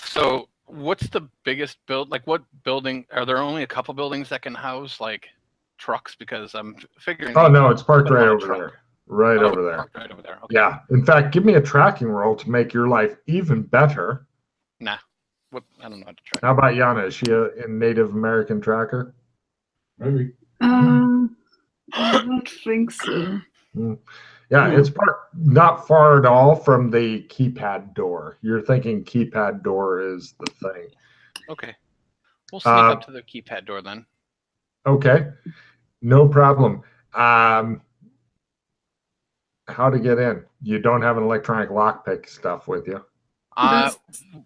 So, what's the biggest build? Like, what building? Are there only a couple buildings that can house like trucks? Because I'm figuring. Oh they no, it's parked put 'em right on a over trunk. there. Right Oh, over there. parked right over there. Okay. Yeah. In fact, give me a tracking roll to make your life even better. Nah. What? I don't know how to track. How about Jana? Is she a Native American tracker? Maybe. I don't think so. Yeah, it's not far at all from the keypad door. You're thinking keypad door is the thing. Okay. We'll sneak up to the keypad door then. Okay, no problem. How to get in? You don't have an electronic lockpick stuff with you. I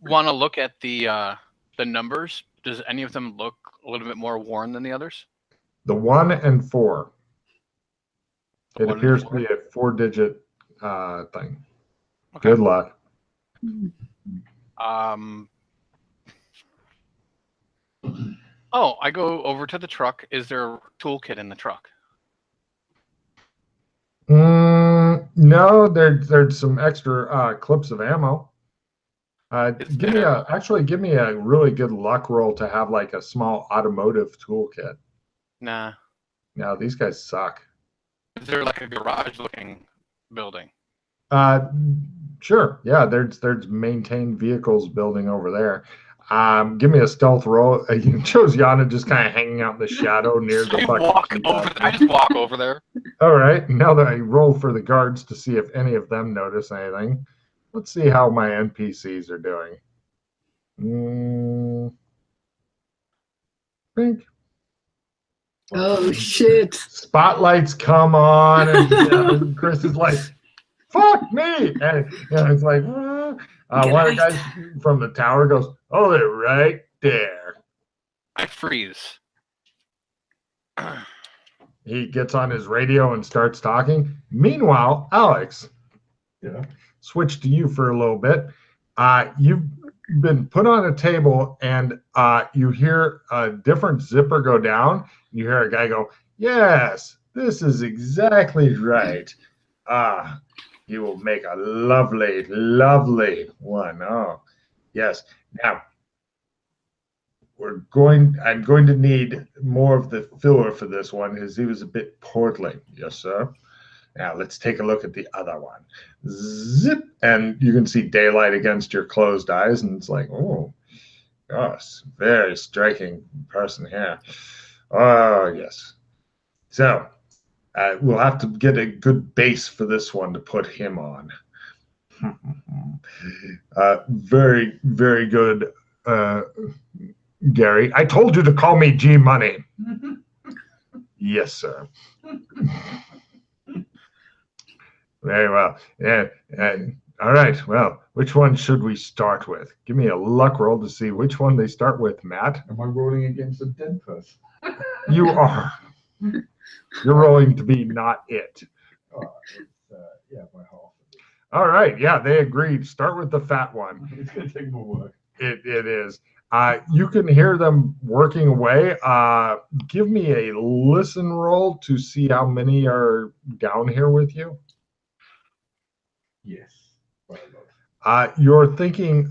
want to look at the numbers. Does any of them look a little bit more worn than the others? The 1 and 4. The It 1 and appears to 4? be a 4-digit thing. Okay. Good luck. Oh, I go over to the truck. Is there a toolkit in the truck? No, there's some extra clips of ammo. Give me a really good luck roll to have like a small automotive toolkit. Nah. No, these guys suck. Is there like a garage-looking building? Sure. Yeah, there's maintained vehicles building over there. Give me a stealth roll. It shows Jana just kind of hanging out in the shadow near the fucking I just walk over there. All right. Now that I roll for the guards to see if any of them notice anything, let's see how my NPCs are doing. Think. Oh shit! Spotlights come on, and Chris is like, "Fuck me!" And it's like, one of the guys from the tower goes, "Oh, they're right there." I freeze. He gets on his radio and starts talking. Meanwhile, Alex, switch to you for a little bit. You've been put on a table, and you hear a different zipper go down. You hear a guy go, "Yes, this is exactly right. You will make a lovely, lovely one." Oh, yes. Now, I'm going to need more of the filler for this one because he was a bit portly. Yes, sir. Now let's take a look at the other one. Zip, and you can see daylight against your closed eyes, and it's like, oh, gosh, very striking person here. Oh, yes. So we'll have to get a good base for this one to put him on. Very, very good, Gary. I told you to call me G Money. Yes, sir. Very well. Yeah. All right. Well, which one should we start with? Give me a luck roll to see which one they start with, Matt. Am I rolling against a dead person? You are. You're rolling to be not it. Yeah, by half. All right. Yeah, they agreed. Start with the fat one. It's going to take more work. It is. You can hear them working away. Give me a listen roll to see how many are down here with you. Yes. You're thinking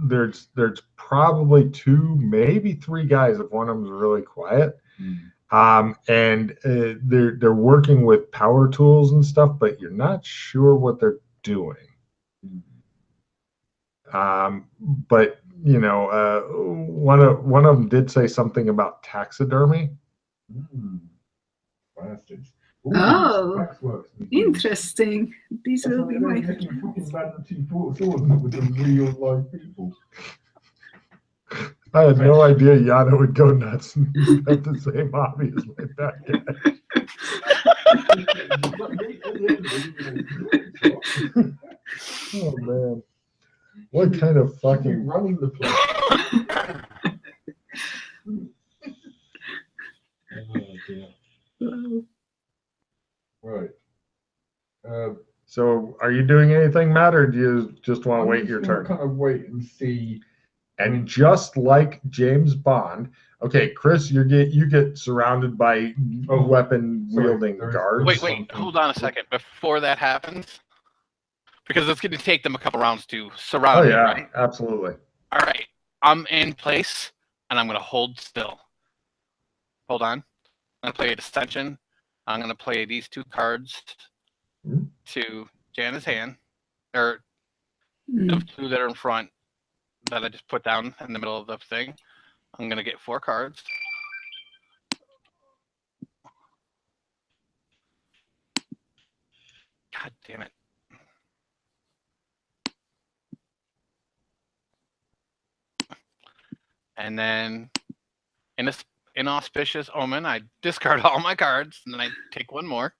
there's probably 2, maybe 3 guys if one of them's really quiet. And they're working with power tools and stuff, but you're not sure what they're doing. But you know, one of them did say something about taxidermy. Bastards. Oh, interesting. These will be my. I had no idea Jana would go nuts and have the same hobby as my back guy. Oh man, what kind of fucking running the place? Right. So, are you doing anything, Matt, or do you just want to wait your turn? Kind of wait and see. And just like James Bond, okay, Chris, you get surrounded by weapon wielding guards. Wait, hold on a second. Before that happens, Because it's going to take them a couple rounds to Oh surround me, yeah, right? absolutely. All right. I'm in place, and I'm going to hold still. Hold on. I'm going to play a dissension. I'm going to play these 2 cards to Jana's hand, or the 2 that are in front that I just put down in the middle of the thing. I'm going to get 4 cards. God damn it. And then in this inauspicious omen, I discard all my cards, and then I take 1 more.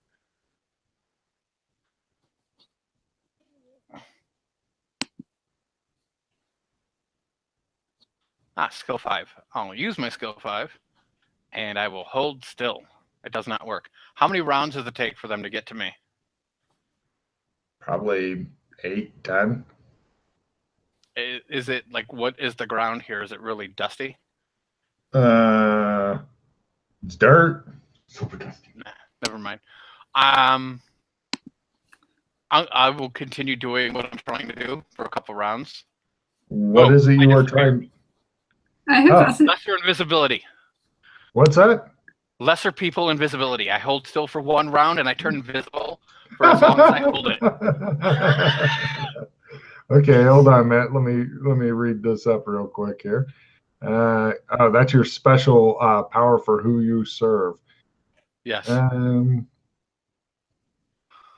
Skill 5. I'll use my skill 5, and I will hold still. It does not work. How many rounds does it take for them to get to me? Probably 8, 10. Is it like, what is the ground here? Is it really dusty? It's dirt. Super dusty. Nah, never mind. I will continue doing what I'm trying to do for a couple rounds. What is it you are trying? I have Lesser invisibility. What's that? Lesser people invisibility. I hold still for 1 round, and I turn invisible for as long as I hold it. Okay, hold on, Matt. Let me read this up real quick here. Oh, that's your special power for who you serve. Yes.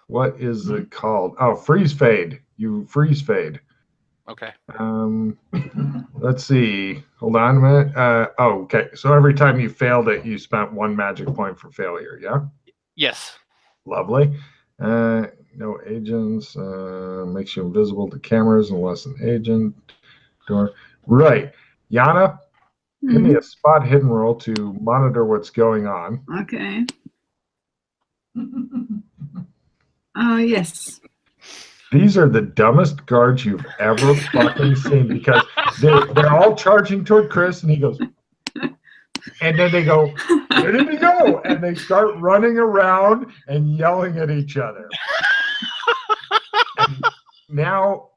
What is it called? Oh, freeze fade. You freeze fade. Okay. Let's see. Hold on a minute. Oh, okay. So every time you failed it, you spent 1 magic point for failure. Yeah. Yes. Lovely. No agents. Makes you invisible to cameras unless an agent. Door. Right. Jana, give me a spot hidden roll to monitor what's going on. Okay. Yes. These are the dumbest guards you've ever fucking seen, because they're all charging toward Chris, and he goes, and then they go, where did he go? And they start running around and yelling at each other. And now,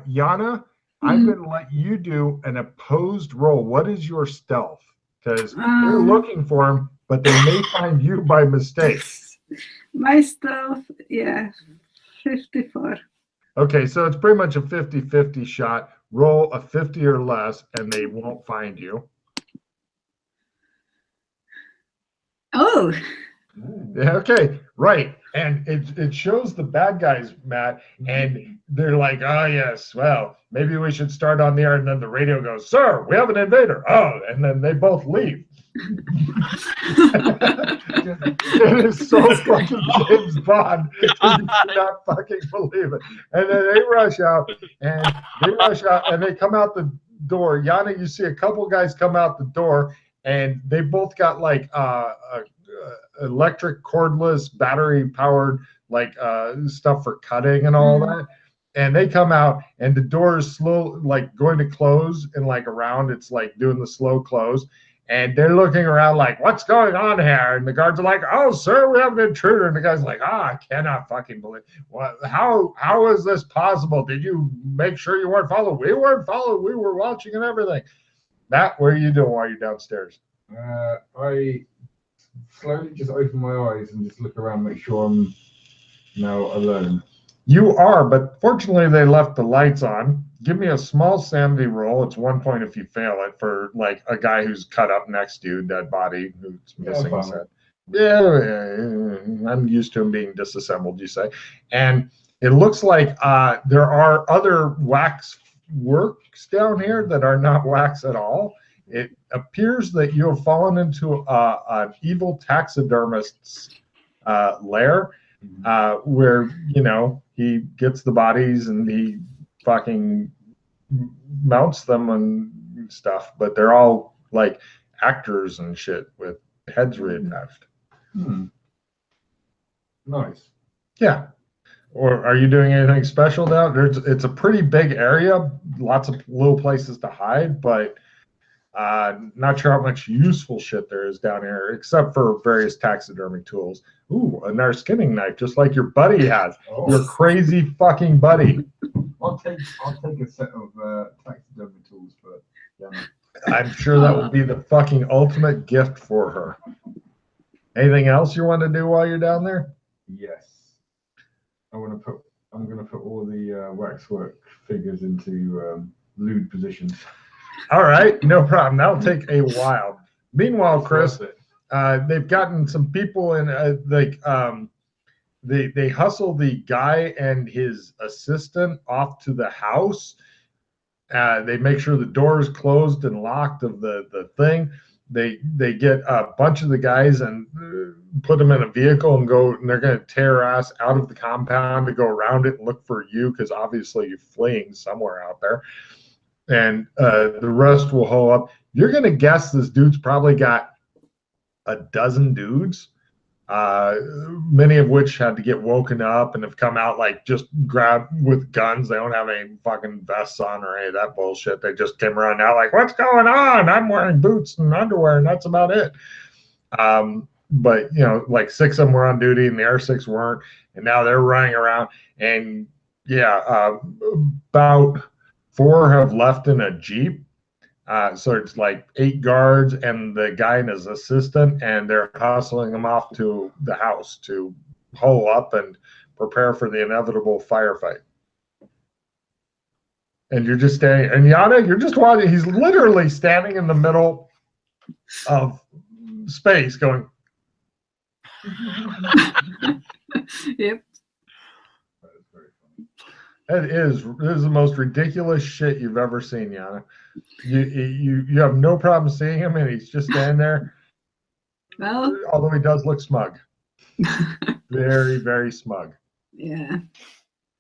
Jana, I'm going to let you do an opposed roll. What is your stealth? Because they're looking for him, but they may find you by mistake. My stealth, yeah, 54. Okay, so it's pretty much a 50-50 shot. Roll a 50 or less, and they won't find you. Oh. Okay, right. And it shows the bad guys, Matt, and they're like, oh, yes, well, maybe we should start on the air. And then the radio goes, sir, we have an invader. Oh, and then they both leave. It is so fucking James Bond. You cannot fucking believe it. And then they rush out, and they come out the door. Jana, you see a couple guys come out the door, and they both got like electric cordless battery powered like stuff for cutting and all that. And they come out, and the door is slow, like going to close, and like around it's like doing the slow close. And they're looking around like, what's going on here? And the guards are like, oh, sir, we have an intruder. And the guy's like, I cannot fucking believe what. How is this possible? Did you make sure you weren't followed? We weren't followed. We were watching and everything. Matt, what are you doing while you're downstairs? I slowly just open my eyes and just look around, make sure I'm now alone. You are, but fortunately they left the lights on. Give me a small sanity roll. It's 1 point if you fail it, for like a guy who's cut up next to you, dead body, who's missing his head. Yeah, I'm used to him being disassembled, you say. And it looks like there are other wax works down here that are not wax at all. It appears that you have fallen into an evil taxidermist's lair, where, you know, he gets the bodies and he fucking mounts them and stuff, but they're all like actors and shit with heads reattached. Nice. Yeah. Or are you doing anything special now? It's a pretty big area, lots of little places to hide, but Not sure how much useful shit there is down here, except for various taxidermy tools. Ooh, another skinning knife, just like your buddy has. Oh. Your crazy fucking buddy. I'll take a set of taxidermy tools for Jana. I'm sure that will be the fucking ultimate gift for her. Anything else you want to do while you're down there? Yes. I'm gonna put all the waxwork figures into lewd positions. All right, no problem. That'll take a while. Meanwhile, Chris, they've gotten some people in. They hustle the guy and his assistant off to the house. They make sure the door is closed and locked of the thing. They get a bunch of the guys and put them in a vehicle and go. And they're going to tear ass out of the compound to go around it and look for you because obviously you're fleeing somewhere out there. And the rest will hole up. You're going to guess this dude's probably got a dozen dudes, many of which had to get woken up and have come out like just grabbed with guns. They don't have any fucking vests on or any of that bullshit. They just came around now like, what's going on? I'm wearing boots and underwear and that's about it. But, you know, like 6 of them were on duty and the other 6 weren't. And now they're running around. And, yeah, about 4 have left in a Jeep. So it's like 8 guards and the guy and his assistant, and they're hustling them off to the house to hole up and prepare for the inevitable firefight. And you're just standing, and Jana, you're just watching. He's literally standing in the middle of space going. Yep. It is the most ridiculous shit you've ever seen, Jana. You have no problem seeing him, and he's just standing there. Well, although he does look smug, very, very smug. Yeah,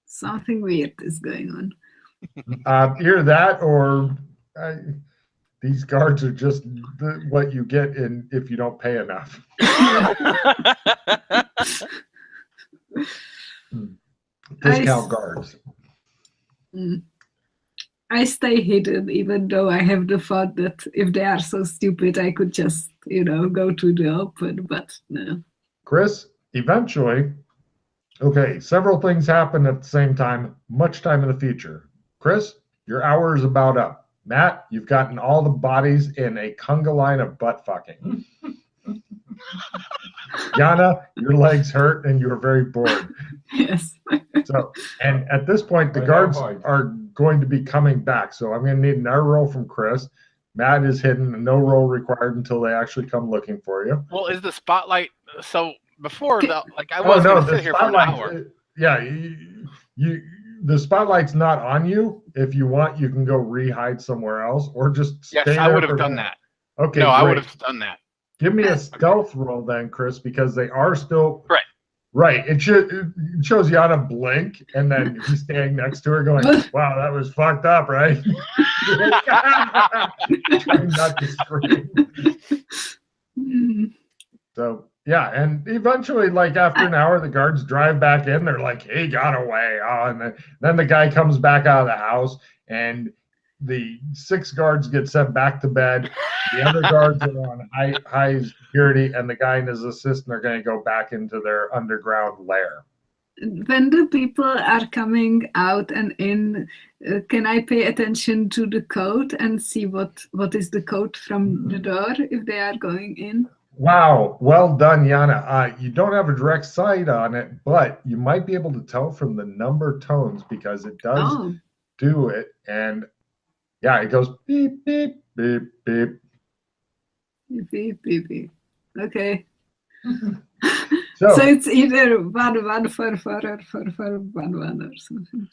something weird is going on. Either that, or these guards are just what you get in if you don't pay enough. Discount guards. I stay hidden, even though I have the thought that if they are so stupid, I could just, go to the open, but no. Chris, eventually, okay, several things happen at the same time, much time in the future. Chris, your hour is about up. Matt, you've gotten all the bodies in a conga line of butt fucking. Jana, your legs hurt and you're very bored. Yes. So, and at this point, the guards are going to be coming back. So I'm going to need another roll from Chris. Matt is hidden, no roll required until they actually come looking for you. Well, is the spotlight so before I was going to sit here for an hour? Yeah, the spotlight's not on you. If you want, you can go re-hide somewhere else or just stay there. Yes, I would have done that. Okay, no, great. I would have done that. Give me a stealth roll then, Chris, because they are still right. It shows Jana blink, and then he's standing next to her, going, "Wow, that was fucked up, right?" Trying not to scream. So yeah, and eventually, like after an hour, the guards drive back in. They're like, "He got away," and then the guy comes back out of the house, and the 6 guards get sent back to bed. The other guards are on high security, and the guy and his assistant are going to go back into their underground lair. When the people are coming out and in, can I pay attention to the code and see what is the code from the door if they are going in? Wow, well done, Jana. You don't have a direct sight on it, but you might be able to tell from the number tones because it does do it. And yeah, it goes beep, beep, beep, beep. Beep, beep, beep, beep. Okay. So it's either 1 for 1 or something.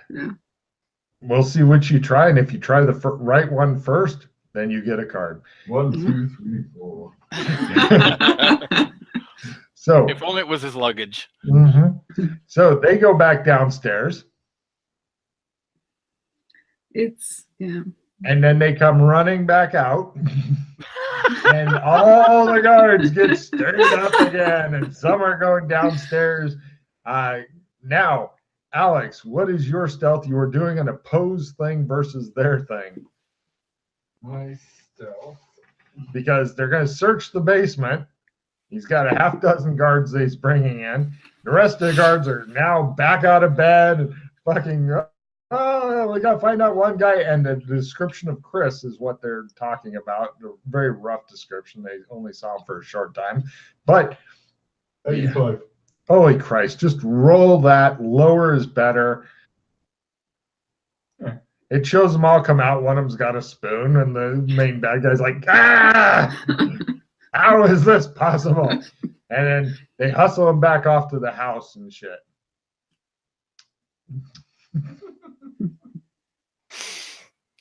Yeah. We'll see which you try, and if you try the right one first, then you get a card. 1, 2, 3, 4. So if only it was his luggage. So they go back downstairs. And then they come running back out. And all the guards get stirred up again, and some are going downstairs. Now, Alex, what is your stealth? You were doing an opposed thing versus their thing. My stealth. Because they're going to search the basement. He's got a half dozen guards that he's bringing in. The rest of the guards are now back out of bed, fucking, oh, we got to find out one guy. And the description of Chris is what they're talking about. A very rough description. They only saw him for a short time. But 85. Yeah. Holy Christ, just roll that. Lower is better. Yeah. It shows them all come out. One of them's got a spoon, and the main bad guy's like, ah! How is this possible? And then they hustle him back off to the house and shit.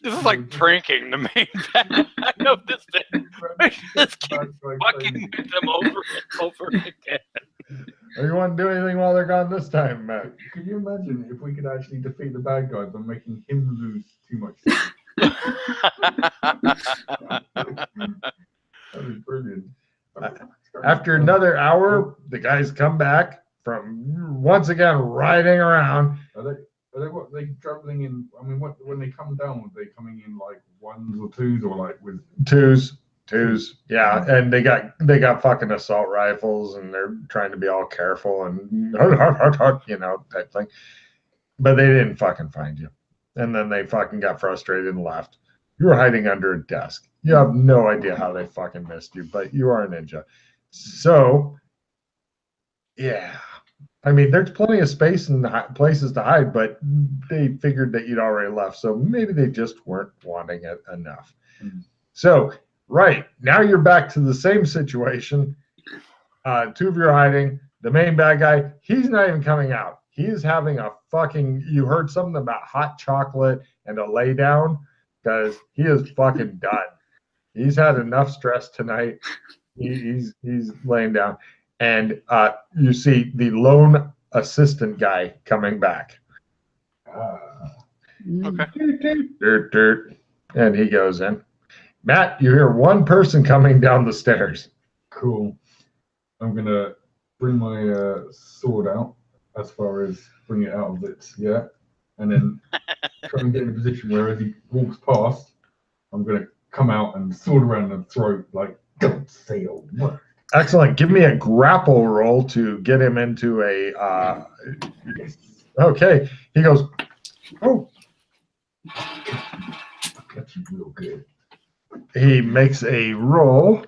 This is like pranking the main bad. I know this thing. Just keep fucking with them over and over again. Or you want to do anything while they're gone this time, Matt? Can you imagine if we could actually defeat the bad guy by making him lose too much? That was brilliant. After another hour, the guys come back from once again riding around. Are they traveling in? I mean, when they come down, are they coming in like ones or twos, or like with Twos, yeah, and they got fucking assault rifles, and they're trying to be all careful and you know, type thing. But they didn't fucking find you, and then they fucking got frustrated and left. You were hiding under a desk. You have no idea how they fucking missed you, but you are a ninja. So, yeah. I mean, there's plenty of space and places to hide, but they figured that you'd already left. So maybe they just weren't wanting it enough. Mm-hmm. So, right, now you're back to the same situation. Two of you are hiding. The main bad guy, he's not even coming out. He's having a fucking, you heard something about hot chocolate and a lay down, because he is fucking done. He's had enough stress tonight. He's laying down. And you see the lone assistant guy coming back. Okay. Dirt. And he goes in. Matt, you hear one person coming down the stairs. Cool. I'm going to bring my sword out as far as bring it out of its, yeah. And then try and get in a position where as he walks past, I'm going to come out and sword around the throat like, don't say a word. Excellent. Give me a grapple roll to get him into a. Yes. Okay. He goes, oh. Got you real good. He makes a roll.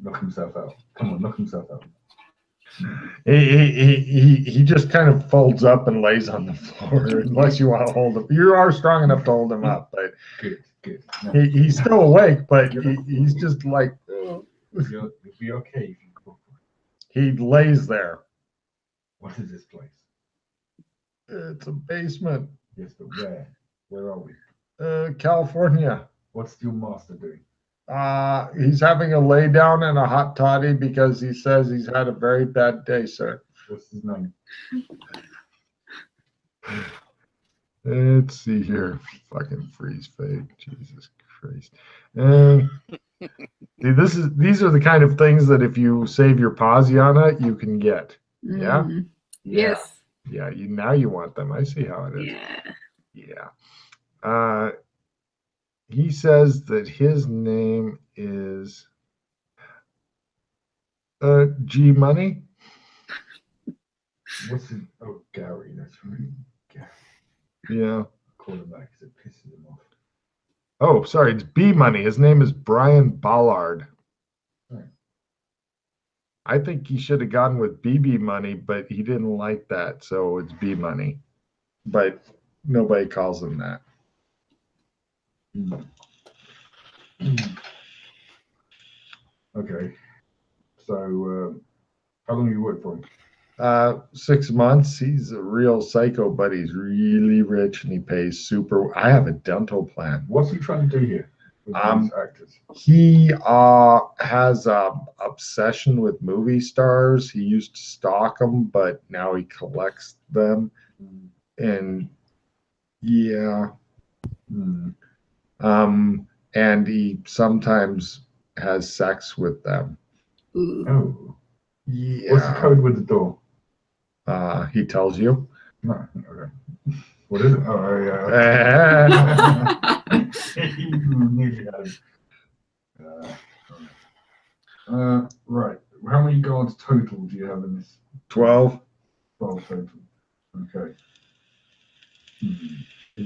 Knock himself out. Come on, knock himself out. He just kind of folds up and lays on the floor unless you want to hold him. You are strong enough to hold him up, but good. No. He's still awake, but he's just like. You'll be okay. He lays there. What is this place? It's a basement. Yes, but where? Where are we? California. What's your master doing? He's having a lay down and a hot toddy because he says he's had a very bad day, sir. What's his name? Let's see here. Fucking freeze fade. Jesus Christ. See, these are the kind of things that if you save your pause, Jana, you can get. Yeah? Yes. Yeah, now you want them. I see how it is. Yeah. He says that his name is G Money. What's his? Oh, Gary. That's right. Gary. Yeah. Call him back because it pisses him off. Oh, sorry. It's B Money. His name is Brian Ballard. Right. I think he should have gone with BB Money, but he didn't like that, so it's B Money. But nobody calls him that. Okay. So, how long you work for him? 6 months. He's a real psycho, but he's really rich and he pays super. I have a dental plan. What's he trying to do here with these actors? He has a obsession with movie stars. He used to stalk them, but now he collects them. And yeah. And he sometimes has sex with them. Oh. Yeah. What's the code with the door? He tells you. No. Okay. What is it? Oh, yeah. Nearly had. Right. How many guards total do you have in this? 12. 12 total. Okay. Is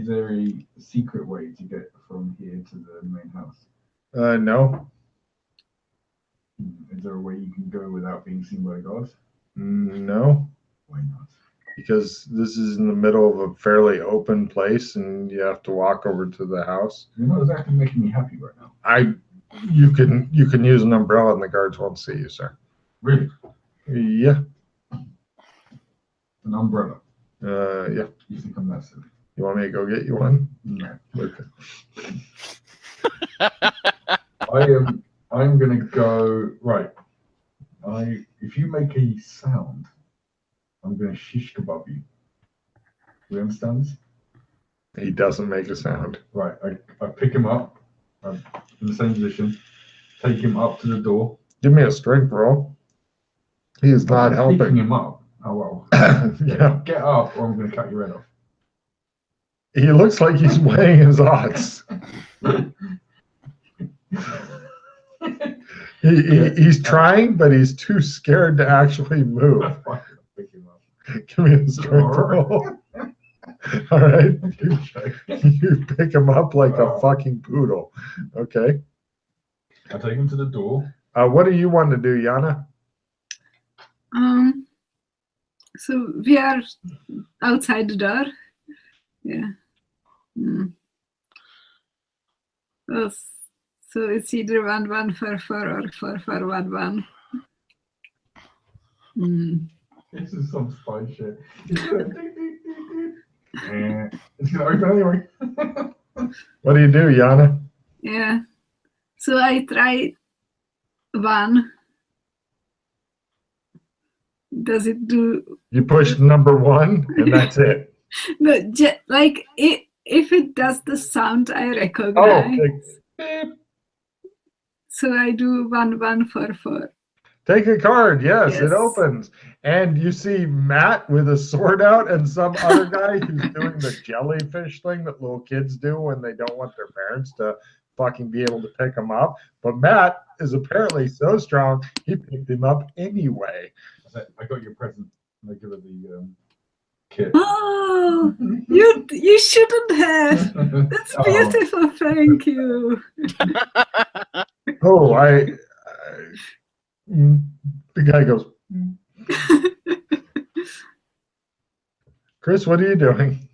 there a secret way to get from here to the main house? No. Is there a way you can go without being seen by guards? No. Why not? Because this is in the middle of a fairly open place, and you have to walk over to the house. You're not exactly making me happy right now. You can use an umbrella, and the guards won't see you, sir. Really? Yeah. An umbrella? Yeah. You think I'm that silly? You want me to go get you one? No. Okay. I'm gonna go right. If you make a sound, I'm gonna shish kebab you. Do you understand this? He doesn't make a sound. Right. I pick him up. I'm in the same position. Take him up to the door. Give me a strength roll. He is not helping. Picking him up. Oh well. Yeah. Get up, or I'm gonna cut your head off. He looks like he's weighing his odds. He's trying, but he's too scared to actually move. Pick him up. Give me a strength roll. All right. You pick him up like a fucking poodle. Okay. I take him to the door. What do you want to do, Jana? So we are outside the door. Yeah. So it's either 1-1-4-4 or 4-4-1-1. This is some spy shit. It's gonna open anyway. What do you do, Jana? Yeah. So I try 1. Does it do? You push number 1, and that's it. No, like if it does the sound I recognize. Oh, okay. So I do 1-1-4-4. Take a card. Yes, Yes. It opens. And you see Matt with a sword out and some other guy who's doing the jellyfish thing that little kids do when they don't want their parents to fucking be able to pick them up. But Matt is apparently so strong, he picked him up anyway. I got your present. I give her the kit. Oh, you shouldn't have. That's beautiful. Thank you. Oh, the guy goes, Chris, what are you doing?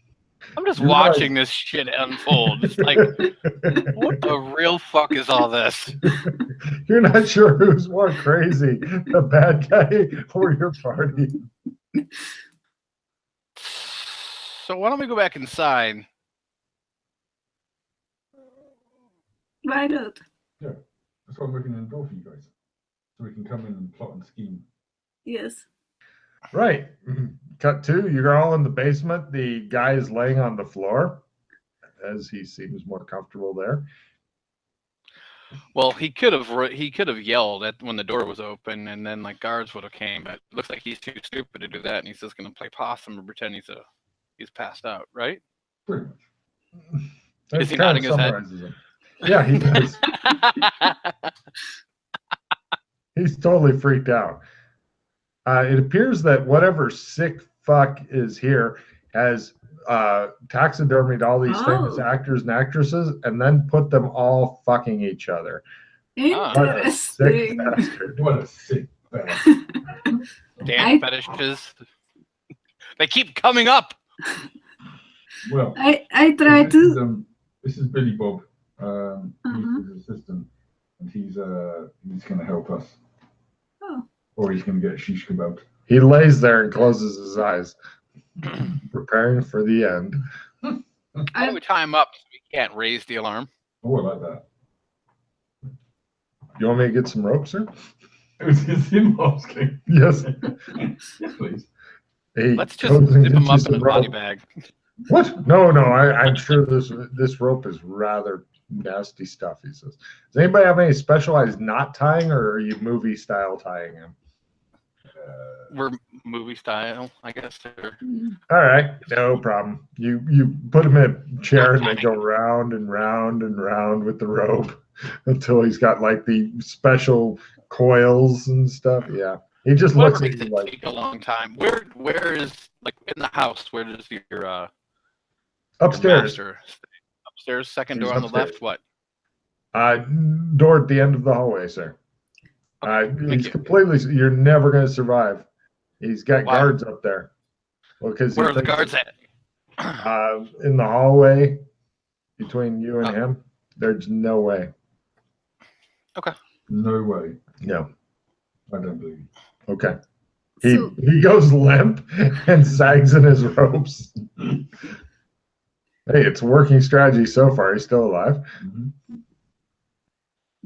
I'm just watching this shit unfold. It's like, what the real fuck is all this? You're not sure who's more crazy, the bad guy or your party. So why don't we go back inside? Why not? Yeah, that's why I'm working in the door for you guys. So we can come in and plot and scheme. Yes. Right. Cut 2, you're all in the basement. The guy is laying on the floor as he seems more comfortable there. Well, he could have yelled at when the door was open, and then like guards would have came. But it looks like he's too stupid to do that, and he's just going to play possum and pretend he's passed out, right? Pretty much. Is he nodding his head? Him. Yeah, he does. He's totally freaked out. It appears that whatever sick fuck is here has taxidermied all these famous actors and actresses and then put them all fucking each other. Interesting. What a sick bastard. Damn fetishes. They keep coming up. Well, I try to. This is Billy Bob. He's his assistant, and he's going to help us. Oh. Or he's going to get shish kebab. He lays there and closes his eyes, preparing for the end. Why don't we tie him up so we can't raise the alarm? Oh, I like that. You want me to get some rope, sir? It was him asking. Yes. Yes, please. Let's just zip him up in his body bag. What? No. I'm sure this rope is rather nasty stuff, he says. Does anybody have any specialized knot tying, or are you movie style tying him? We're movie style, I guess. All right, no problem. You put him in a chair and they go round and round and round with the rope until he's got like the special coils and stuff. Yeah, he just looks at you like take a long time. Where is like in the house? Where does your upstairs? Your upstairs, second He's door on upstairs. the left. What? Door at the end of the hallway, sir. He's completely. You're never going to survive. He's got guards up there. Well, because where are the guards at? In the hallway between you and him. There's no way. Okay. No way. No. I don't believe you. Okay. He goes limp and sags in his ropes. Hey, it's working strategy so far. He's still alive. Mm-hmm.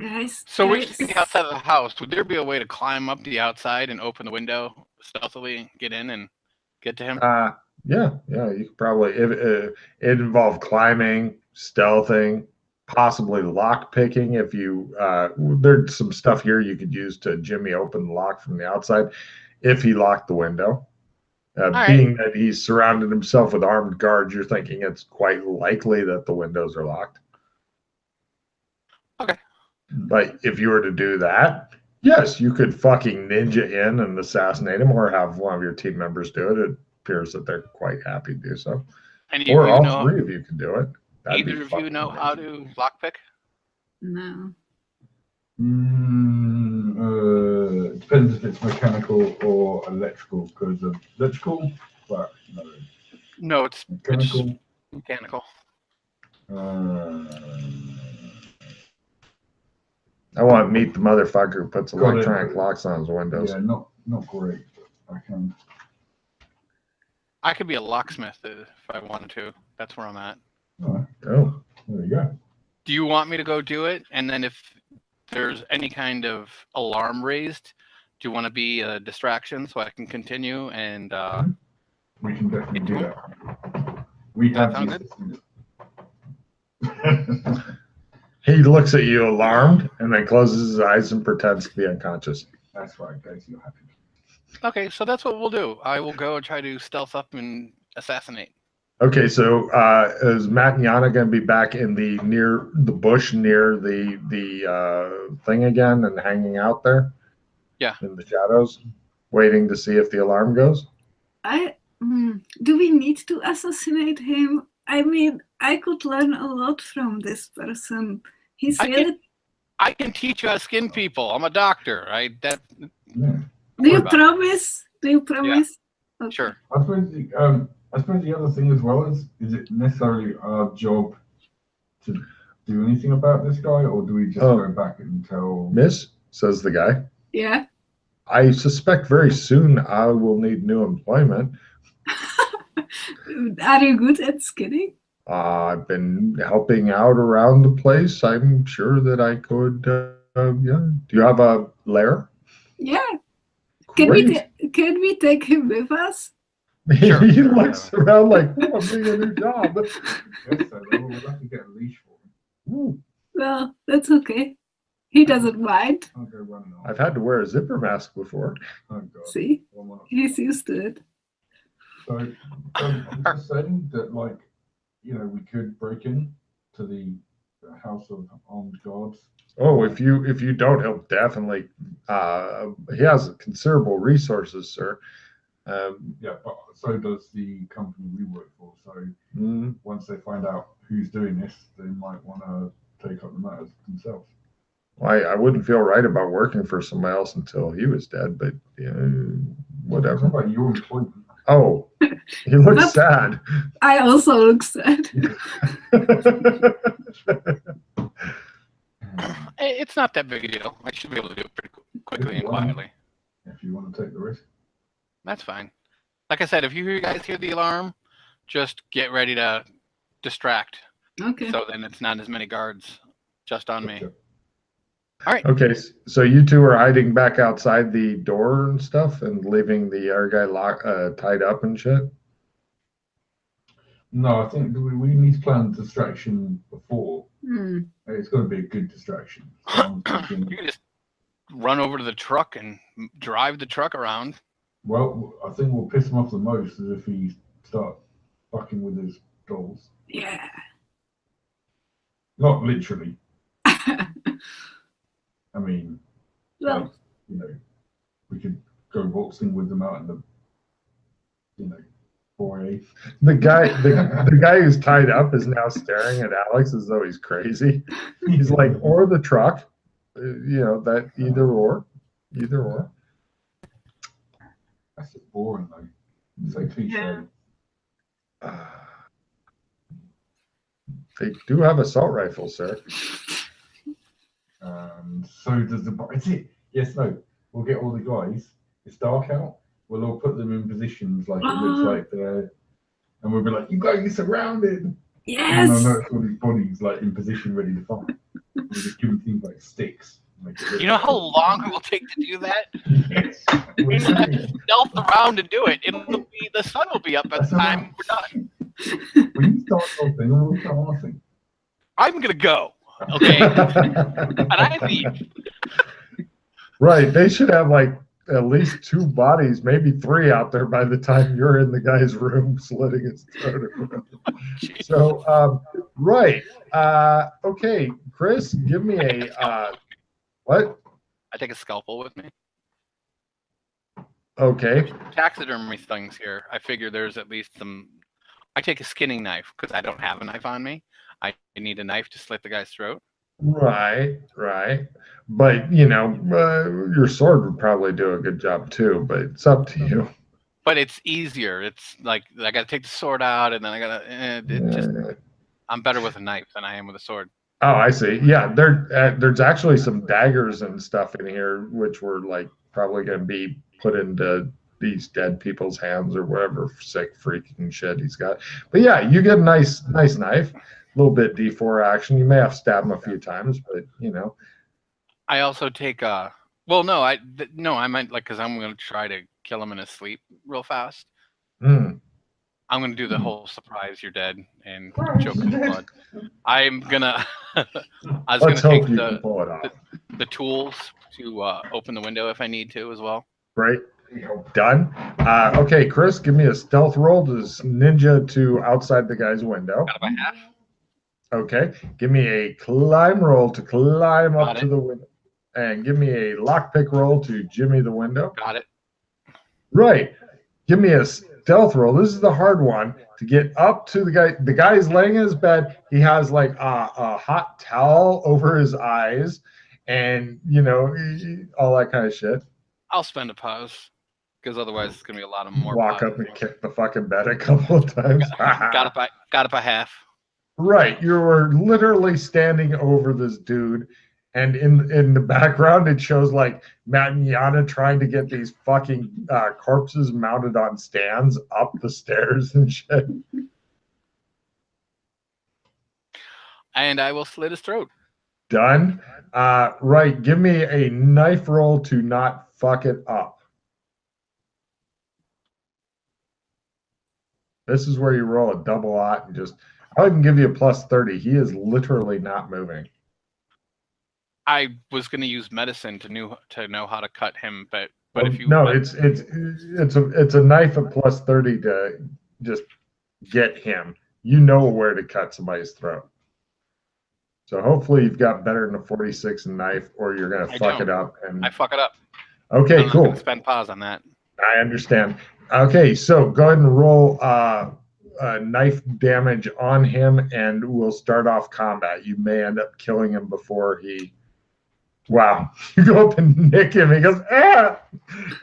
Guys. So we're just the outside of the house. Would there be a way to climb up the outside and open the window stealthily, get in and get to him? Yeah. You could probably. It involved climbing, stealthing, possibly lock picking. If you there's some stuff here you could use to jimmy open the lock from the outside. If he locked the window, being that he's surrounded himself with armed guards, you're thinking it's quite likely that the windows are locked. Okay. But if you were to do that, yes, you could fucking ninja in and assassinate him, or have one of your team members do it. It appears that they're quite happy to do so. Or all three of you can do it. Either of you know how to lockpick? No. Depends if it's mechanical or electrical. Because electrical, but no. No, it's mechanical. Mechanical. I want to meet the motherfucker who puts electronic locks on his windows. Yeah, not great. I can. I could be a locksmith if I wanted to. That's where I'm at. Oh, there you go. Do you want me to go do it? And then if there's any kind of alarm raised, do you want to be a distraction so I can continue? And we can definitely do that. We have good. He looks at you alarmed and then closes his eyes and pretends to be unconscious. That's right, guys. You're happy. Okay, so that's what we'll do. I will go and try to stealth up and assassinate. Okay, so is Matt and Jana going to be back in near the bush near the thing again and hanging out there? Yeah. In the shadows, waiting to see if the alarm goes? Do we need to assassinate him? I mean, I could learn a lot from this person. I can teach you how to skin people. I'm a doctor. Yeah. Do you promise? Do you promise? Yeah. Okay. Sure. I suppose the other thing as well is it necessarily our job to do anything about this guy, or do we just go back and tell? Miss, says the guy. Yeah. I suspect very soon I will need new employment. Are you good at skinning? I've been helping out around the place. I'm sure that I could. Yeah. Do you have a lair? Yeah. Can we take him with us? Sure. He looks around like, I'm doing a new job. Yes, so we'll have to get a leash for him. Ooh. Well, that's okay. He doesn't mind. I'll go run now. I've had to wear a zipper mask before. Oh, God. See? He's used to it. So I'm just saying that, like, we could break in to the House of Armed Guards. Oh, if you don't, he'll definitely. He has considerable resources, sir. Yeah, but so does the company we work for. So once they find out who's doing this, they might want to take up the matters themselves. Well, I wouldn't feel right about working for somebody else until he was dead, but whatever. What about your employment? Oh, he looks sad. I also look sad. It's not that big a deal. I should be able to do it pretty quickly and quietly. If you want to take the risk. That's fine. Like I said, if you guys hear the alarm, just get ready to distract. Okay. So then it's not as many guards just on me. All right. Okay, so you two are hiding back outside the door and stuff and leaving the other guy tied up and shit? No, I think we need to plan distraction before. It's got to be a good distraction. So you can just run over to the truck and drive the truck around. Well, I think we'll piss him off the most is if he starts fucking with his dolls. Yeah. Not literally. I mean, Well, like, you know, we could go boxing with them out in the, you know, foyer. The guy who's tied up is now staring at Alex as though he's crazy. He's like, or the truck, you know, that either or. That's just boring though. It's like cliche. Yeah. They do have assault rifles, sir. So does the is it? Yes, no. We'll get all the guys. It's dark out. We'll all put them in positions like it looks like they're, and we'll be like, "You guys are surrounded." Yes. And I know it's all these bodies like in position, ready to fight. We'll just give them things like sticks. You know how long it will take to do that? Yes. We will have to stealth around to do it. The sun will be up by the time we're done. When you start something, we'll start laughing. I'm gonna go. Okay. And I leave. Right. They should have like at least 2 bodies, maybe 3 out there by the time you're in the guy's room slitting his throat. So, right. Okay, Chris, give me a what? I take a scalpel with me. Okay. Taxidermy things here. I figure there's at least some. I take a skinning knife because I don't have a knife on me. I need a knife to slit the guy's throat. Right. But, you know, your sword would probably do a good job too, but it's up to you. But it's easier. It's like I got to take the sword out, and then I got to. I'm better with a knife than I am with a sword. Oh, I see. Yeah, there's actually some daggers and stuff in here, which were like probably going to be put into these dead people's hands or whatever sick freaking shit he's got. But yeah, you get a nice knife. A little bit D4 action. You may have to stab him a few times, but you know. I also take well, no, I meant like because I'm going to try to kill him in his sleep real fast. I'm going to do the whole surprise you're dead and choke him in blood. I'm going to I was going to take the tools to open the window if I need to as well. Great. Done. Okay, Chris, give me a stealth roll to ninja to outside the guy's window. Got it by half. Okay. Give me a climb roll to climb up to the window. And give me a lockpick roll to jimmy the window. Got it. Right. Give me a stealth roll. This is the hard one to get up to the guy. The guy's laying in his bed. He has like a hot towel over his eyes and, you know, all that kind of shit. I'll spend a pause because otherwise it's going to be a lot of more. Walk up and kick the fucking bed a couple of times. Got it by half. Right. You were literally standing over this dude. And in the background, it shows like Matt and Jana trying to get these fucking corpses mounted on stands up the stairs and shit. And I will slit his throat. Done. Right. Give me a knife roll to not fuck it up. This is where you roll a double aught and just. I'll even give you a plus 30. He is literally not moving. I was going to use medicine to know how to cut him, but if you it's a knife at plus 30 to just get him. You know where to cut somebody's throat. So hopefully you've got better than a 46 knife, or you're going to fuck it up. And I fuck it up. Okay, cool. I'm spend pause on that. I understand. Okay, so go ahead and roll knife damage on him, and we'll start off combat. You may end up killing him before he. Wow. You go up and nick him. He goes, ah!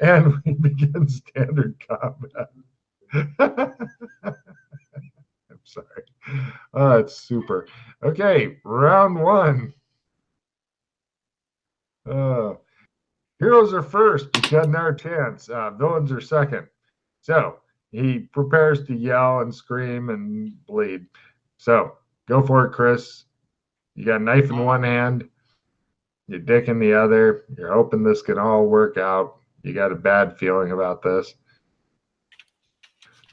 And we begin standard combat. I'm sorry. Oh, it's super. Okay, round 1. Heroes are first. You've got another chance. Villains are second. So he prepares to yell and scream and bleed. So go for it, Chris. You got a knife in one hand. Your dick in the other. You're hoping this can all work out. You got a bad feeling about this.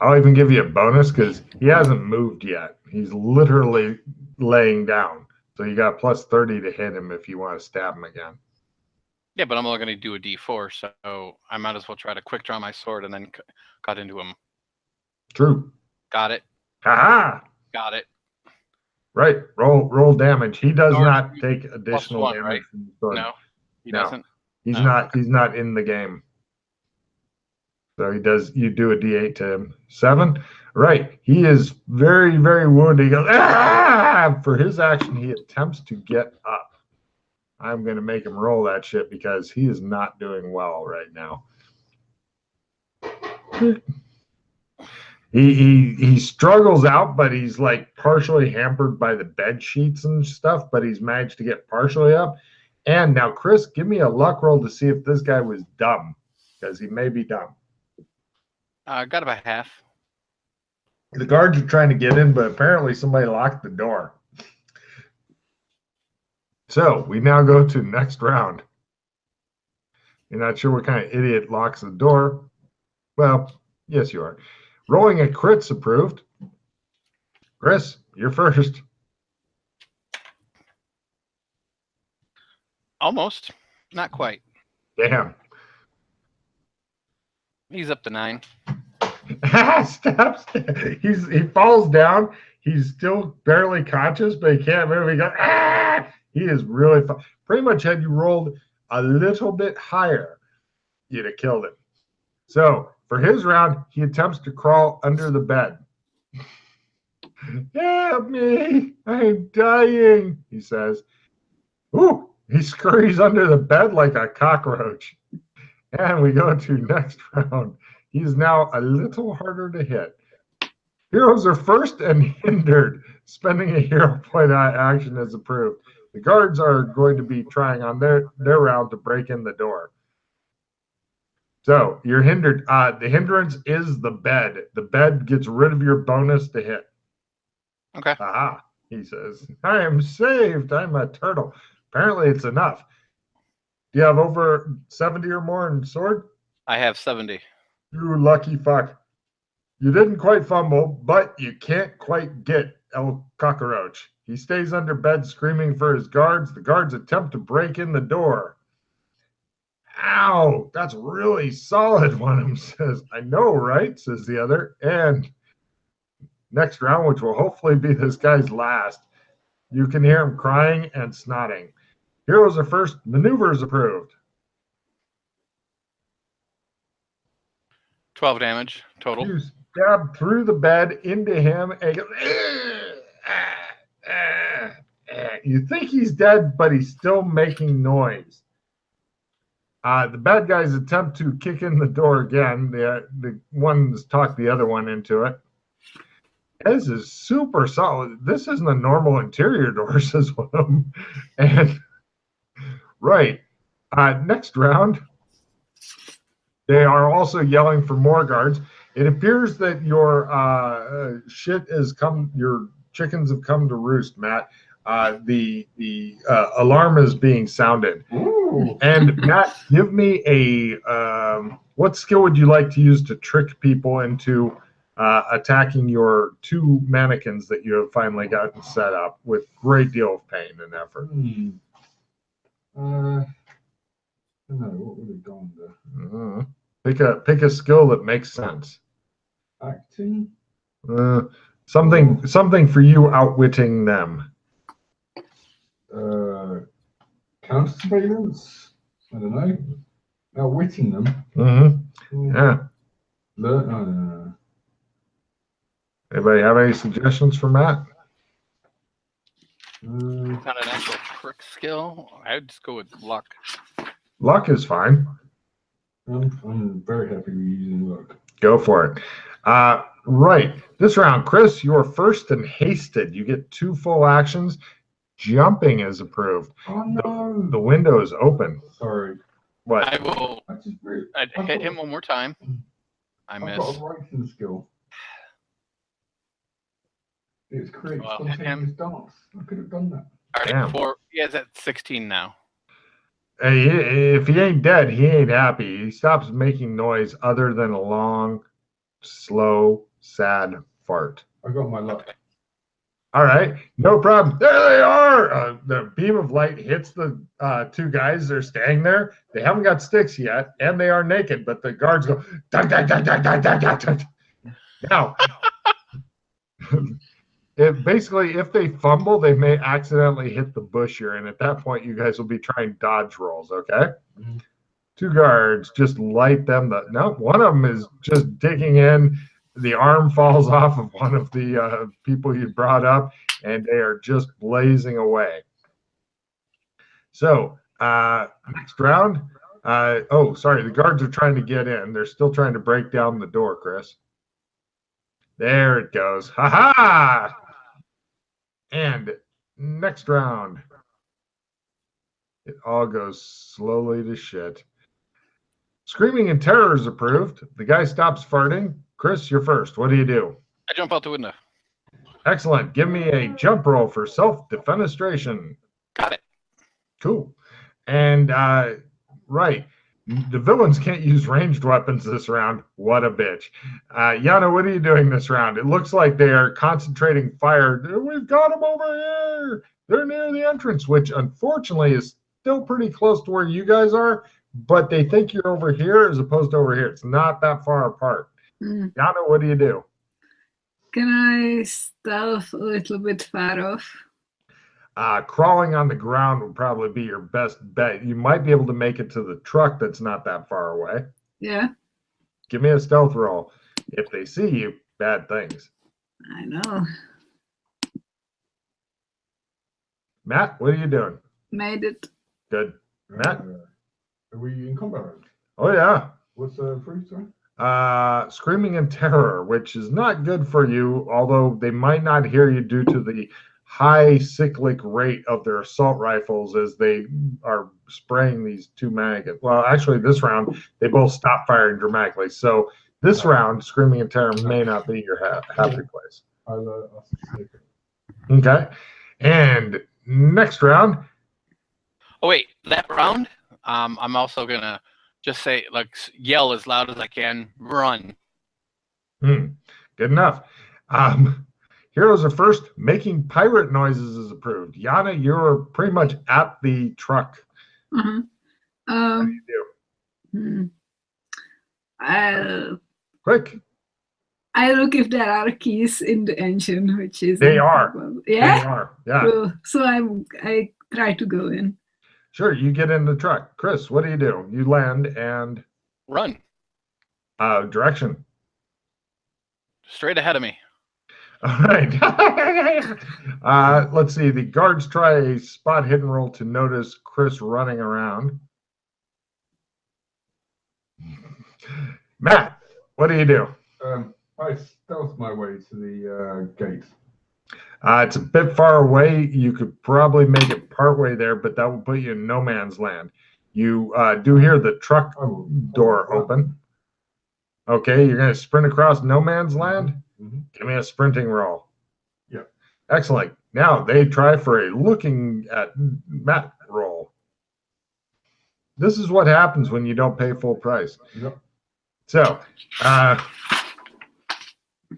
I'll even give you a bonus because he hasn't moved yet. He's literally laying down. So you got plus 30 to hit him if you want to stab him again. Yeah, but I'm only going to do a D4, so I might as well try to quick draw my sword and then cut into him. True. Got it. Haha. Got it. Right. Roll damage. He does Sword not take additional +1, damage right? from the sword. No, he No. doesn't. He's No. not. He's not in the game. So he does. You do a D8 to him. 7. Right. He is very, very wounded. He goes, ah! For his action, he attempts to get up. I'm going to make him roll that shit because he is not doing well right now. He struggles out, but he's like partially hampered by the bed sheets and stuff, but he's managed to get partially up. And now, Chris, give me a luck roll to see if this guy was dumb, because he may be dumb. Got about half. The guards are trying to get in, but apparently somebody locked the door. So we now go to next round. You're not sure what kind of idiot locks the door. Well, yes, you are. Rolling a crit's approved. Chris, you're first. Almost. Not quite. Damn. He's up to 9. Steps. He falls down. He's still barely conscious, but he can't move. He goes, ah! He is really pretty much had you rolled a little bit higher, you'd have killed him. So for his round, he attempts to crawl under the bed. Help me, I'm dying, he says. Ooh, he scurries under the bed like a cockroach. And we go to next round. He's now a little harder to hit. Heroes are first and hindered. Spending a hero point on action is approved. The guards are going to be trying on their round to break in the door. So you're hindered. The hindrance is the bed. The bed gets rid of your bonus to hit. Okay. Aha, he says. I am saved. I'm a turtle. Apparently it's enough. Do you have over 70 or more in sword? I have 70. You lucky fuck. You didn't quite fumble, but you can't quite get El Cockroach. He stays under bed screaming for his guards. The guards attempt to break in the door. Ow, that's really solid, one of them says. I know, right, says the other. And next round, which will hopefully be this guy's last, you can hear him crying and snotting. Heroes are first. Maneuvers approved. 12 damage total. You stab through the bed into him and goes, you think he's dead, but he's still making noise. The bad guys attempt to kick in the door again. The ones talk the other one into it. This is super solid. This isn't a normal interior door, says one of them. And right. Next round, they are also yelling for more guards. It appears that your your chickens have come to roost, Matt. The alarm is being sounded. Ooh. And Matt, give me a what skill would you like to use to trick people into attacking your 2 mannequins that you have finally gotten set up with great deal of pain and effort? I don't know, what would have gone there? Pick a skill that makes sense. Acting? Something for you outwitting them. Counter surveillance? I don't know. Outwitting them? Mm-hmm. Yeah. No. Anybody have any suggestions for Matt? Not an actual trick skill. I would just go with luck. Luck is fine. I'm very happy with using luck. Go for it. Right. This round, Chris, you're first and hasted. You get 2 full actions. Jumping is approved. Oh, no. The window is open. Sorry. What? I will. I'd hit him one more time. I missed. I've got a writing skill. It's create spontaneous dance. I could have done that. All right, he has at 16 now. Hey, if he ain't dead, he ain't happy. He stops making noise other than a long, slow, sad fart. I got my luck. All right, no problem. There they are. The beam of light hits the two guys. They're standing there. They haven't got sticks yet, and they are naked. But the guards go, dun, dun, dun, dun, dun, dun, dun, dun. Now, if they fumble, they may accidentally hit the bush here, and at that point, you guys will be trying dodge rolls. Okay. Mm-hmm. Two guards just light them. No, one of them is just digging in. The arm falls off of one of the people you brought up, and they are just blazing away. So next round. The guards are trying to get in. They're still trying to break down the door, Chris. There it goes. Ha ha! And next round. It all goes slowly to shit. Screaming in terror is approved. The guy stops farting. Chris, you're first. What do you do? I jump out the window. Excellent. Give me a jump roll for self-defenestration. Got it. Cool. And, right. The villains can't use ranged weapons this round. What a bitch. Jana, what are you doing this round? It looks like they are concentrating fire. We've got them over here. They're near the entrance, which unfortunately is still pretty close to where you guys are, but they think you're over here as opposed to over here. It's not that far apart. Jana, what do you do? Can I stealth a little bit far off? Crawling on the ground would probably be your best bet. You might be able to make it to the truck that's not that far away. Yeah. Give me a stealth roll. If they see you, bad things. I know. Matt, what are you doing? Made it. Good. Matt? Are we in combat? Oh, yeah. What's free, sorry? Screaming in terror, which is not good for you, although they might not hear you due to the high cyclic rate of their assault rifles as they are spraying these two mannequins. Well, actually, this round, they both stop firing dramatically. So this round, screaming in terror may not be your happy place. I'll take it. Okay. And next round. Oh, wait. That round, I'm also going to just say, like, yell as loud as I can, run. Good enough. Heroes are first. Making pirate noises is approved. Jana, you're pretty much at the truck. Uh-huh. What do you do? Quick. I look if there are keys in the engine, which is... They are. Yeah? They are, yeah. Cool. So I try to go in. Sure, you get in the truck. Chris, what do? You land and... Run. Direction. Straight ahead of me. All right. Let's see. The guards try a spot hidden roll to notice Chris running around. Matt, what do you do? I stealth my way to the gate. It's a bit far away. You could probably make it partway there, but that will put you in no man's land. You do hear the truck door open. Okay, you're going to sprint across no man's land? Mm-hmm. Give me a sprinting roll. Yep. Excellent. Now they try for a looking at Matt roll. This is what happens when you don't pay full price. Yep. So,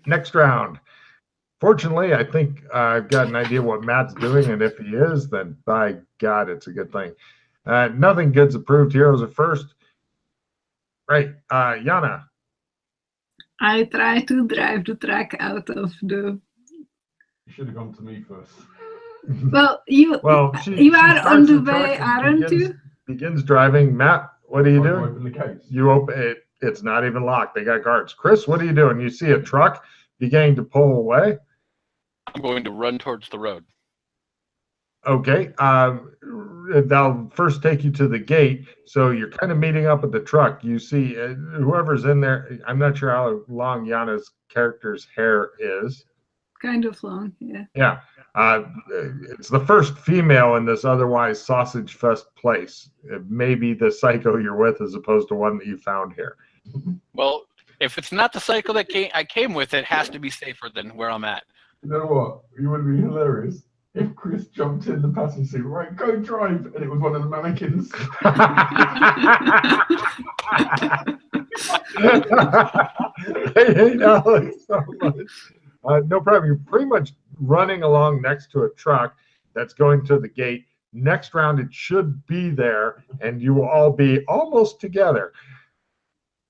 next round. Fortunately, I think I've got an idea what Matt's doing, and if he is, then by God, it's a good thing. Nothing good's approved. Heroes are first. Right, Jana. I try to drive the truck out of the... You should have gone to me first. Well, you are on the way, aren't you? Begins driving. Matt, what are you doing? Open the case. You open it. It's not even locked. They got guards. Chris, what are you doing? You see a truck beginning to pull away. I'm going to run towards the road. Okay. They'll first take you to the gate. So you're kind of meeting up at the truck. You see whoever's in there. I'm not sure how long Jana's character's hair is. Kind of long, yeah. Yeah. It's the first female in this otherwise sausage fest place. Maybe the psycho you're with as opposed to one that you found here. Well, if it's not the cycle that I came with, it has to be safer than where I'm at. You know what? You would be hilarious if Chris jumped in the passenger seat, right, go drive, and it was one of the mannequins. I hate Alex so much. No problem. You're pretty much running along next to a truck that's going to the gate. Next round, it should be there, and you will all be almost together.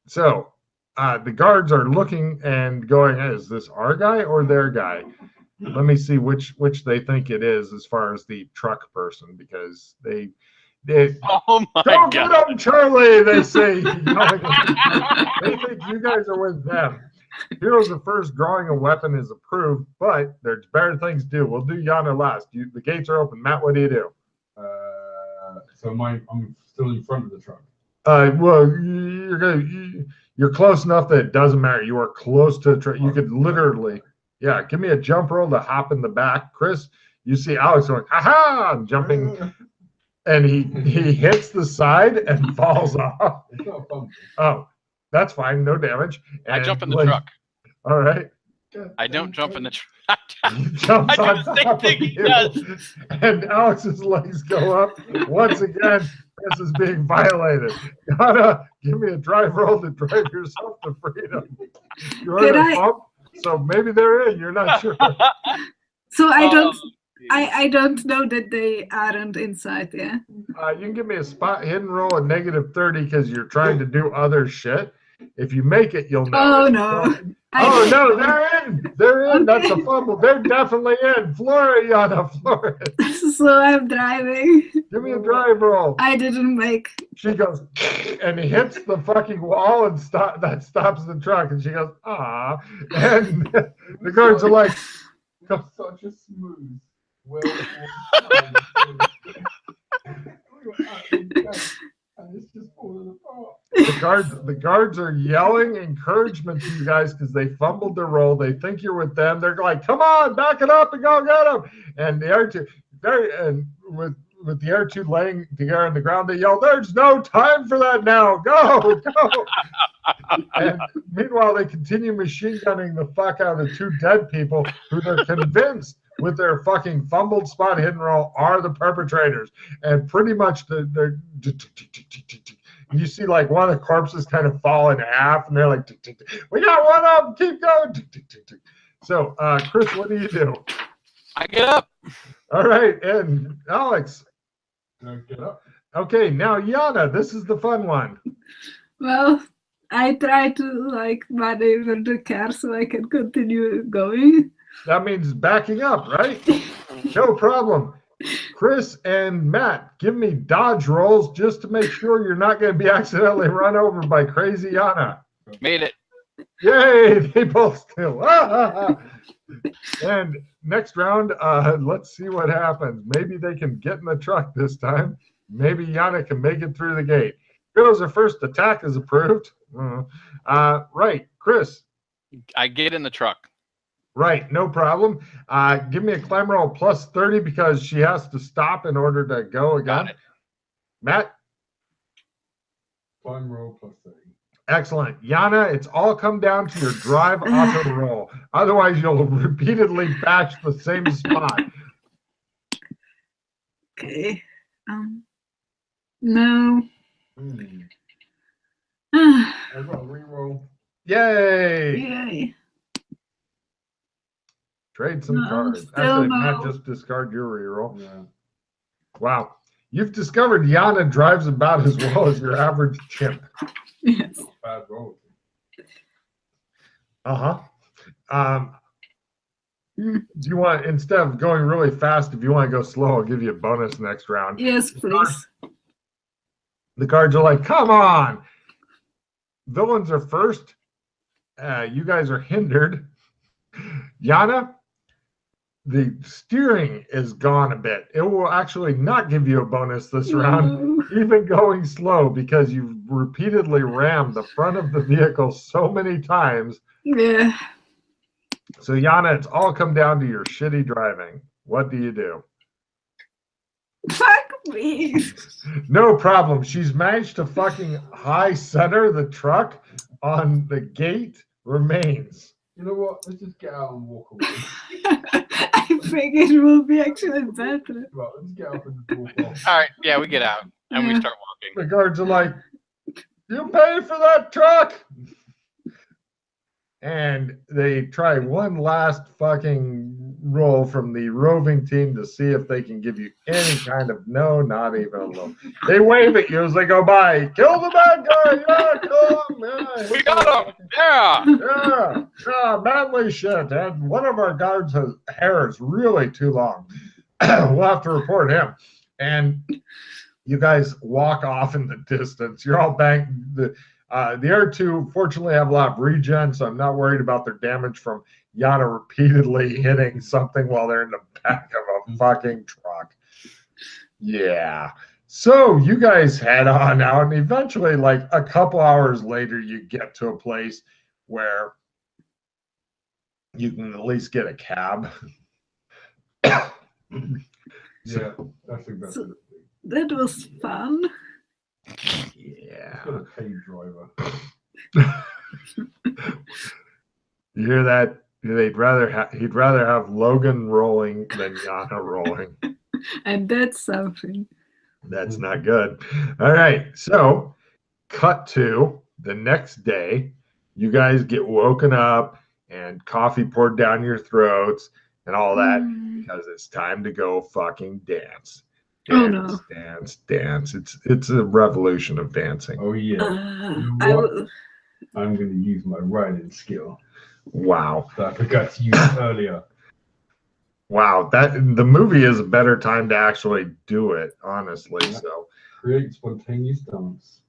So the guards are looking and going, is this our guy or their guy? Let me see which they think it is as far as the truck person, because they Oh my don't God. get them, Charlie, they say. They think you guys are with them. Heroes are first, drawing a weapon is approved, but there's better things to do. We'll do Jana last. The gates are open. Matt, what do you do? So I'm still in front of the truck. Well, you're close enough that it doesn't matter. You are close to the truck. You could literally, yeah, give me a jump roll to hop in the back. Chris, you see Alex going, ha-ha, I'm jumping, and he hits the side and falls off. It's not a fumble. Oh, that's fine. No damage. I jump in the truck. All right. I don't jump in the truck. He jumps I on do the same top thing of he you, does. and Alex's legs go up. Once again, this is being violated. Jana, give me a drive roll to drive yourself to freedom. You're Can on a I- bump, so maybe they're in. You're not sure. So I don't. Oh, I don't know that they aren't inside. Yeah. You can give me a spot hidden roll at -30 because you're trying to do other shit. If you make it, you'll know. Oh it. no. Oh no, they're in. They're in. That's a fumble. They're definitely in. Floor it, Jana. Floor it. So I'm driving. Give me a drive roll. I didn't make. She goes and he hits the fucking wall and that stops the truck. And she goes, ah. And the guards are like, Such a smooth, well. And it's just falling apart. the guards are yelling encouragement to you guys because they fumbled their roll. They think you're with them. They're like, come on, back it up and go get them. And the R2, with the R2 laying together on the ground, they yell, there's no time for that now. Go. And meanwhile, they continue machine gunning the fuck out of 2 dead people who they're convinced with their fucking fumbled spot hidden roll are the perpetrators. And pretty much they're you see like one of the corpses kind of fall in half and they're like, we got one of them, keep going. So Chris, what do you do? I get up. All right, and Alex. Get up. Okay, now Jana, this is the fun one. Well, I try to like maneuver the car so I can continue going. That means backing up, right? No problem. Chris and Matt, give me dodge rolls just to make sure you're not going to be accidentally run over by crazy Jana. Made it. Yay, they both still. And next round, let's see what happens. Maybe they can get in the truck this time. Maybe Jana can make it through the gate. Heroes are first, attack is approved. Right, Chris. I get in the truck. Right, no problem. Give me a climb roll +30 because she has to stop in order to go again. Got it. Matt? Climb roll +30. Excellent. Jana, it's all come down to your drive auto roll. Otherwise, you'll repeatedly batch the same spot. Okay. No. I've got a reroll. Yay! Yay. Trade some No, cards. still Actually, no. Matt, just discard your reroll. Yeah. Wow. You've discovered Jana drives about as well as your average chimp. Yes. Bad roll. Do you want, instead of going really fast, if you want to go slow, I'll give you a bonus next round. Yes, please. The cards are like, come on. Villains are first. You guys are hindered. Jana, the steering is gone a bit. It will actually not give you a bonus this round, even going slow, because you've repeatedly rammed the front of the vehicle so many times. Yeah. So, Jana, it's all come down to your shitty driving. What do you do? Fuck me. No problem. She's managed to fucking high center the truck on the gate remains. You know what? Let's just get out and walk away. I think it will be actually better. Right, let's get up and walk off. All right. Yeah, we get out and we Yeah. start walking. The guards are like, you pay for that truck. and they try one last fucking roll from the roving team to see if they can give you any kind of no, not even a little. They wave at you as they go by. Kill the bad guy! Yeah, kill him! Yeah, We got him! Yeah! yeah, manly shit. And one of our guards' hair is really too long. We'll have to report him. And you guys walk off in the distance. You're all banked. The other two, fortunately, have a lot of regen, so I'm not worried about their damage from Jana repeatedly hitting something while they're in the back of a fucking truck. Yeah. So you guys head on out, and eventually, like a couple hours later, you get to a place where you can at least get a cab. Yeah, I think that's So, that was fun. Yeah. got a paid driver. You hear that? He'd rather have Logan rolling than Jana rolling. And that's something. That's not good. All right. So cut to the next day. You guys get woken up and coffee poured down your throats and all that because it's time to go fucking dance. Oh no. Dance. It's a revolution of dancing. Oh yeah. I'm going to use my riding skill Wow. that I forgot to use earlier. Wow. The movie is a better time to actually do it, honestly. Yeah. So Create spontaneous dance.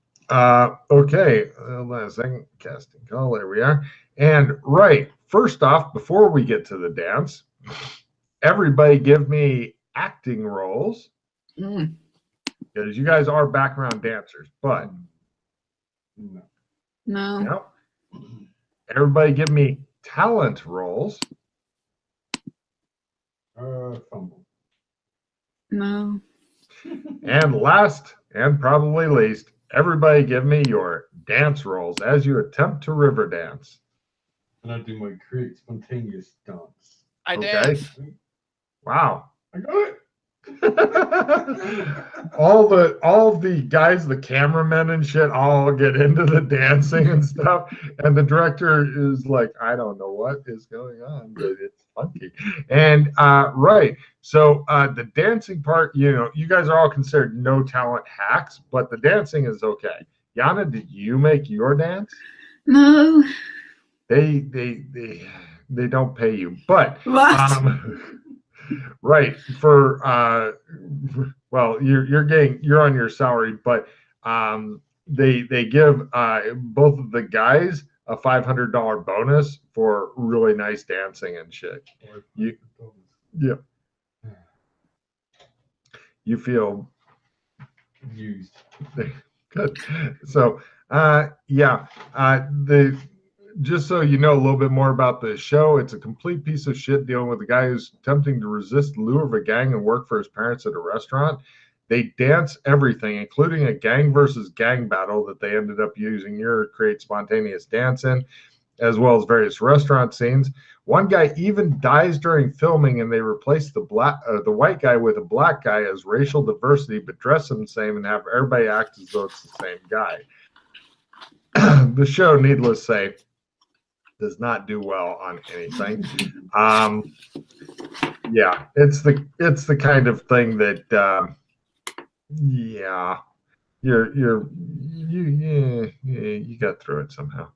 okay. Hold on a second. Casting call. There we are. And right. First off, before we get to the dance, everybody give me acting roles. Because you guys are background dancers, but No. Everybody give me talent roles. Fumble. No. And last and probably least, everybody give me your dance roles as you attempt to river dance. And I do my create spontaneous dance. I Okay. dance. Wow. I got it. all the guys, the cameramen and shit, all get into the dancing and stuff, and the director is like, I don't know what is going on, but it's funky. And right, so the dancing part, you guys are all considered no talent hacks, but the dancing is okay. Jana, did you make your dance? No. They don't pay you, but What? right, for well, you're on your salary, but they give both of the guys a $500 bonus for really nice dancing and shit. You feel Used. good. So just so you know a little bit more about the show, it's a complete piece of shit dealing with a guy who's attempting to resist the lure of a gang and work for his parents at a restaurant. They dance everything, including a gang versus gang battle that they ended up using your create spontaneous dance in, as well as various restaurant scenes. One guy even dies during filming, and they replace the white guy with a black guy as racial diversity, but dress him the same and have everybody act as though it's the same guy. The show, needless to say, does not do well on anything. Yeah, it's the kind of thing that you got through it somehow.